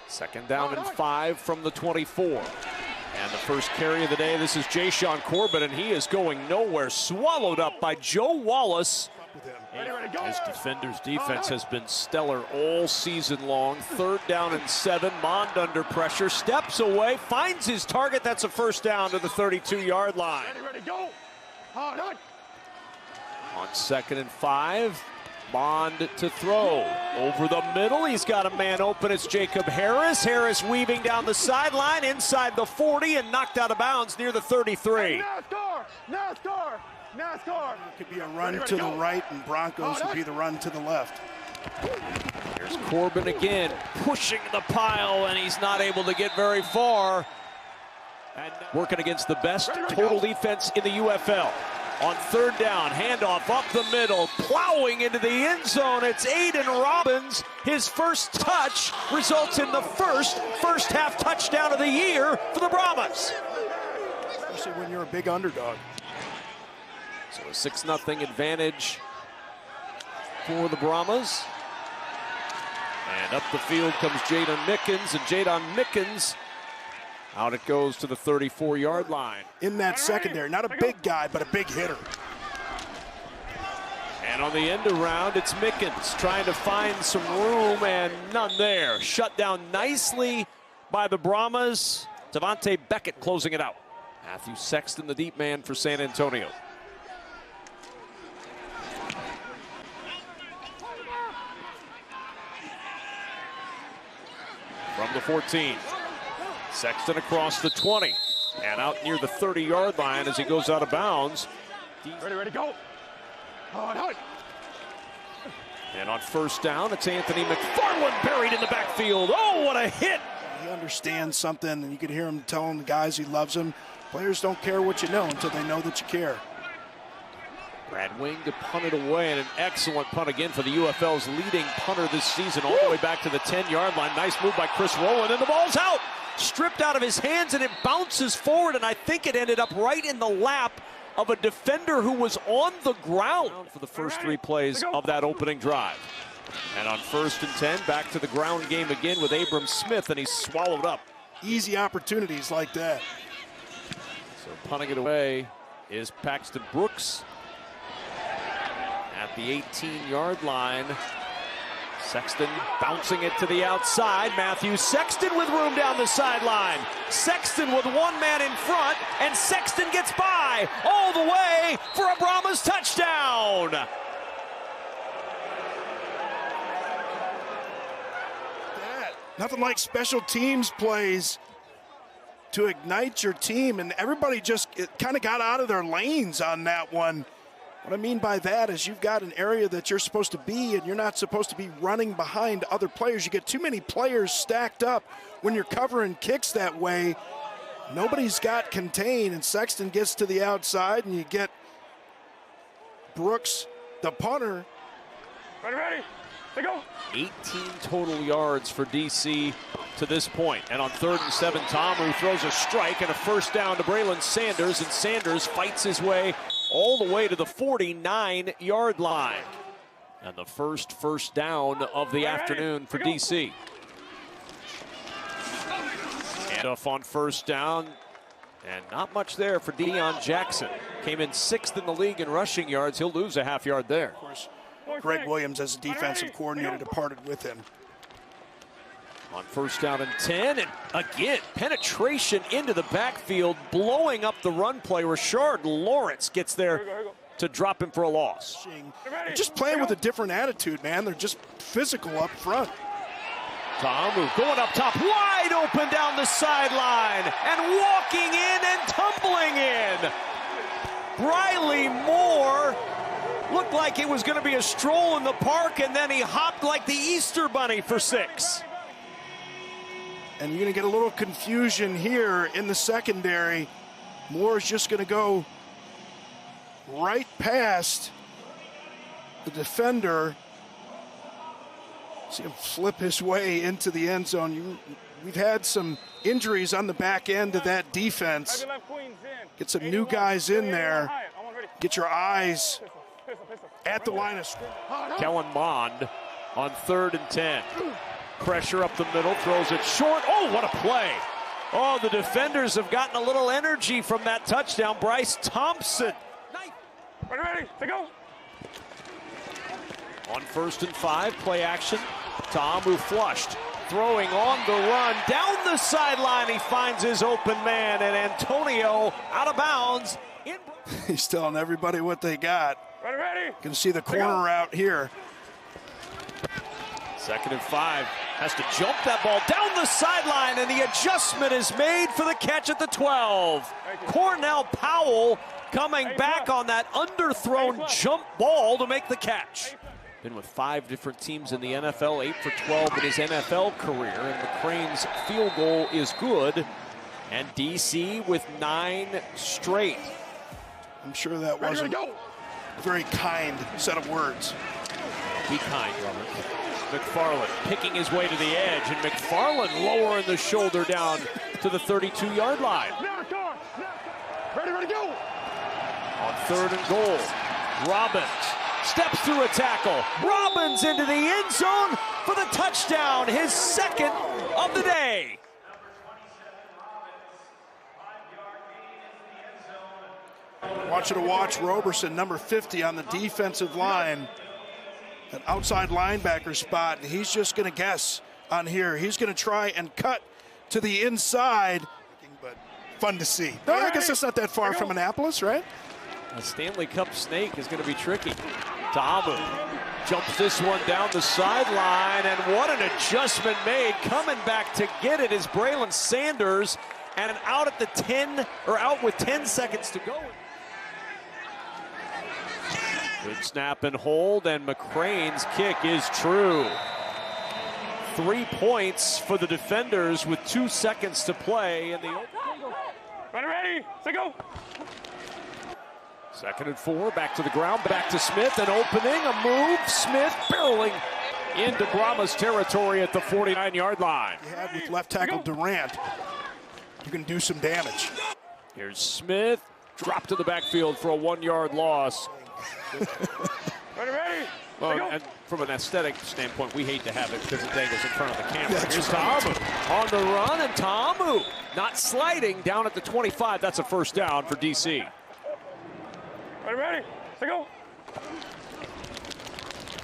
Second down and 5 from the 24. And the first carry of the day, this is Jashawn Corbett, and he is going nowhere. Swallowed up by Joe Wallace. His defender's defense has been stellar all season long. Third down and 7. Mond under pressure, steps away, finds his target. That's a first down to the 32-yard line. On second and 5, Mond to throw. Over the middle, he's got a man open. It's Jacob Harris. Harris weaving down the sideline inside the 40 and knocked out of bounds near the 33. NASCAR! It could be a run to the right, and Broncos would be the run to the left. Here's Corbin again, pushing the pile, and he's not able to get very far. And working against the best total defense in the UFL. On third down, handoff up the middle, plowing into the end zone. It's Aiden Robbins. His first touch results in the first half touchdown of the year for the Brahmas. Especially when you're a big underdog. So a 6-0 advantage for the Brahmas. And up the field comes Jaden Mickens, and Jaden Mickens, out it goes to the 34-yard line. In that secondary, not a big guy, but a big hitter. And on the end around, it's Mickens trying to find some room, and none there. Shut down nicely by the Brahmas. Devontae Beckett closing it out. Matthew Sexton, the deep man for San Antonio. From the 14, Sexton across the 20 and out near the 30-yard line as he goes out of bounds. Ready, go. And on first down, it's Anthony McFarland buried in the backfield. Oh, what a hit! He understands something, and you can hear him telling the guys he loves them. Players don't care what you know until they know that you care. Brad Wing to punt it away, and an excellent punt again for the UFL's leading punter this season, all the way back to the 10-yard line. Nice move by Chris Rowland, and the ball's out. Stripped out of his hands, and it bounces forward, and I think it ended up right in the lap of a defender who was on the ground for the first 3 plays of that opening drive. And on first and 10, back to the ground game again with Abram Smith, and he's swallowed up. Easy opportunities like that. So punting it away is Paxton Brooks. At the 18-yard line, Sexton bouncing it to the outside. Matthew Sexton with room down the sideline. Sexton with one man in front, and Sexton gets by all the way for a Brahmas touchdown. Nothing like special teams plays to ignite your team, and everybody just kind of got out of their lanes on that one. What I mean by that is you've got an area that you're supposed to be, and you're not supposed to be running behind other players. You get too many players stacked up when you're covering kicks that way. Nobody's got contained, and Sexton gets to the outside, and you get Brooks, the punter. Ready, they go. 18 total yards for DC to this point. And on third and 7, Tom throws a strike and a first down to Braylon Sanders, and Sanders fights his way all the way to the 49-yard line. And the first down of the afternoon for DC. And off on first down, and not much there for Deion Jackson. Came in 6th in the league in rushing yards. He'll lose a half yard there. Of course, Greg Williams, as a defensive coordinator, departed with him. On first down and 10, and again, penetration into the backfield, blowing up the run play. Rashard Lawrence gets there to drop him for a loss. They're just playing with a different attitude, man. They're just physical up front. Tom going up top, wide open down the sideline, and walking in and tumbling in. Briley Moore looked like it was going to be a stroll in the park, and then he hopped like the Easter Bunny for 6. And you're going to get a little confusion here in the secondary. Moore's just going to go right past the defender. See him flip his way into the end zone. We've had some injuries on the back end of that defense. Get some new guys in there. Get your eyes at the line of scrimmage. Kellen Mond on third and 10. Pressure up the middle, throws it short. Oh, what a play. Oh, the defenders have gotten a little energy from that touchdown. Bryce Thompson. Ready, to go. On 1st and 5, play action. Ta'amu flushed. Throwing on the run. Down the sideline, he finds his open man, and Antonio out of bounds. He's telling everybody what they got. Ready. You can see the corner out here. 2nd and 5. Has to jump that ball down the sideline, and the adjustment is made for the catch at the 12. Cornell Powell coming back on that underthrown jump ball to make the catch. Been with 5 different teams in the NFL, 8 for 12 in his NFL career, and the Cranes' field goal is good. And DC with 9 straight. I'm sure that wasn't a very kind set of words. Be kind, Robert. McFarland picking his way to the edge, and McFarland lowering the shoulder down to the 32-yard line. Ready, go. On 3rd and goal, Robbins steps through a tackle. Robbins into the end zone for the touchdown, his 2nd of the day. I want you to watch Roberson, number 50 on the defensive line. An outside linebacker spot, and he's just going to guess on here. He's going to try and cut to the inside, but fun to see. No, I guess it's not that far from Annapolis, right? A Stanley Cup snake is going to be tricky. Ta'amu jumps this one down the sideline, and what an adjustment made. Coming back to get it is Braylon Sanders, and out at the 10, or out with 10 seconds to go. Good snap and hold, and McCrane's kick is true. 3 points for the defenders with 2 seconds to play in the open. Ready, to go. 2nd and 4, back to the ground, back to Smith, an opening, a move, Smith barreling into Brahmas territory at the 49-yard line. You had with left tackle Durant, you can do some damage. Here's Smith, dropped to the backfield for a 1-yard loss. Ready. Well, and from an aesthetic standpoint, we hate to have it because it dangles in front of the camera. Here's Ta'amu on the run, and Ta'amu not sliding down at the 25. That's a 1st down for DC. Ready, to go.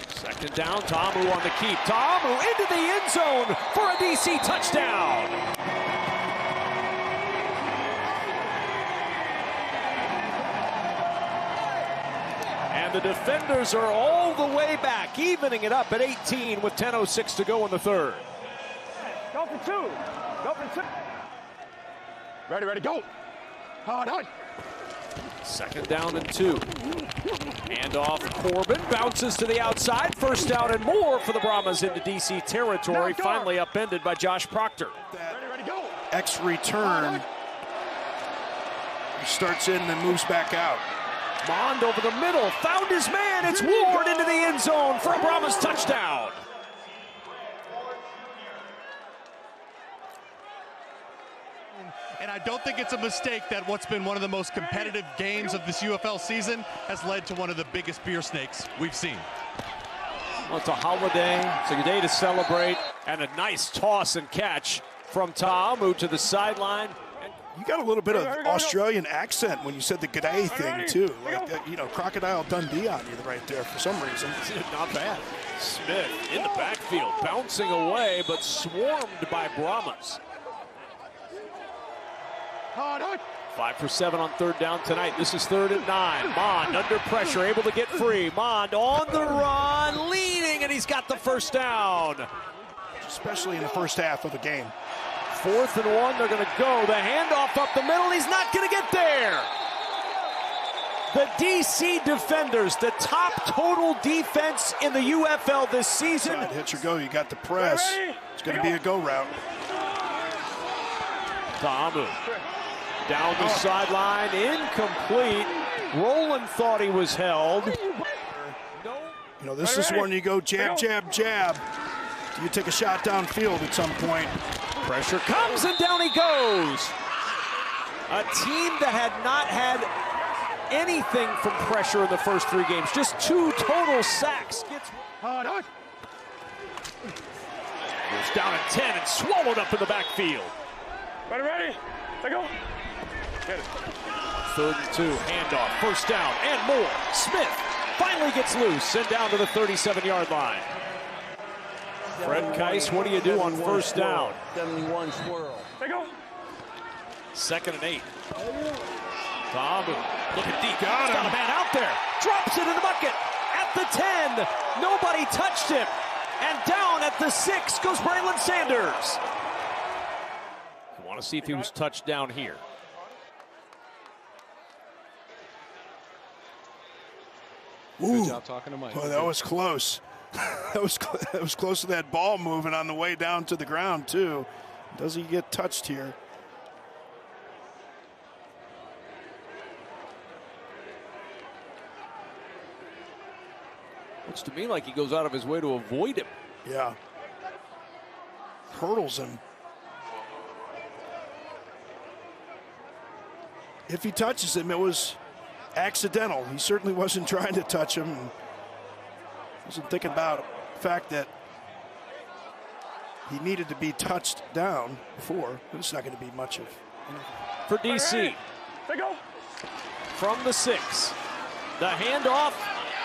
2nd down, Ta'amu on the keep. Ta'amu into the end zone for a DC touchdown. And the defenders are all the way back, evening it up at 18 with 10:06 to go in the 3rd. Go for 2. Go for 2. Ready, go. Hard. 2nd down and 2. Hand off Corbin, bounces to the outside. 1st down and more for the Brahmas into DC territory. Finally upended by Josh Proctor. Ready, go. X return. He starts in and then moves back out. Mond over the middle, found his man. It's Ward into the end zone for a Brahmas touchdown. And I don't think it's a mistake that what's been one of the most competitive games of this UFL season has led to one of the biggest beer snakes we've seen. Well, it's a holiday, it's a day to celebrate, and a nice toss and catch from Ta'amu to the sideline. You got a little bit of Australian accent when you said the g'day thing, too. Like, you know, Crocodile Dundee on you right there for some reason. Not bad. Smith in the backfield, bouncing away, but swarmed by Brahmas. 5 for 7 on 3rd down tonight. This is 3rd and 9. Mond under pressure, able to get free. Mond on the run, leading, and he's got the 1st down. Especially in the 1st half of the game. 4th and 1, they're going to go. The handoff up the middle, he's not going to get there. The DC defenders, the top total defense in the UFL this season. Side hitch or go, you got the press. It's going to be a go route. Ta'amu down the sideline, incomplete. Roland thought he was held. You know, this is when you go jab, jab, jab. You take a shot downfield at some point. Pressure comes and down he goes. A team that had not had anything from pressure in the first 3 games. Just 2 total sacks. Goes down at 10 and swallowed up in the backfield. Ready, let go. Get it. 3rd and 2, handoff, first down, and more. Smith finally gets loose and down to the 37-yard line. Fred Keiss, what do you do on first down? 71 swirl. Let go. 2nd and 8. Ta'amu looking deep. Got Got him. a man out there. Drops it in the bucket. At the 10. Nobody touched him. And down at the 6 goes Braylon Sanders. You want to see if he was touched down here. Ooh. Good job talking to Mike. Oh, that was close. that was close to that ball moving on the way down to the ground, too. Does he get touched here? Looks to me like he goes out of his way to avoid him. Yeah. Hurdles him. If he touches him, it was accidental. He certainly wasn't trying to touch him. Wasn't thinking about the fact that he needed to be touched down before. It's not going to be much of anything. For DC. Let go. From the 6. The handoff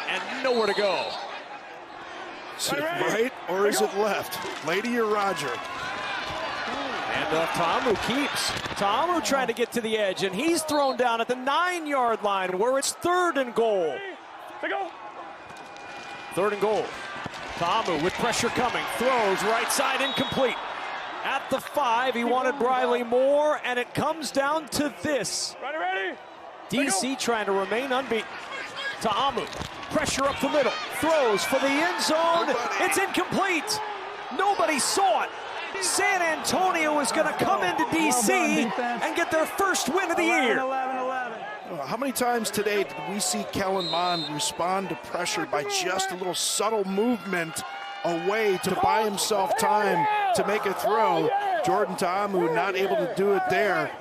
and nowhere to go. Is it right or is it left? Lady or Roger? Handoff, Ta'amu keeps. Ta'amu trying to get to the edge, and he's thrown down at the 9-yard line where it's 3rd and goal. Let go. 3rd and goal. Ta'amu with pressure coming. Throws right side, incomplete. At the 5, he wanted Briley Moore, and it comes down to this. Ready. DC trying to remain unbeaten. Ta'amu, pressure up the middle. Throws for the end zone. It's incomplete. Nobody saw it. San Antonio is going to come into DC and get their first win of the year. 11. How many times today did we see Kellen Mond respond to pressure by just a little subtle movement away to buy himself time to make a throw? Jordan Ta'amu not able to do it there.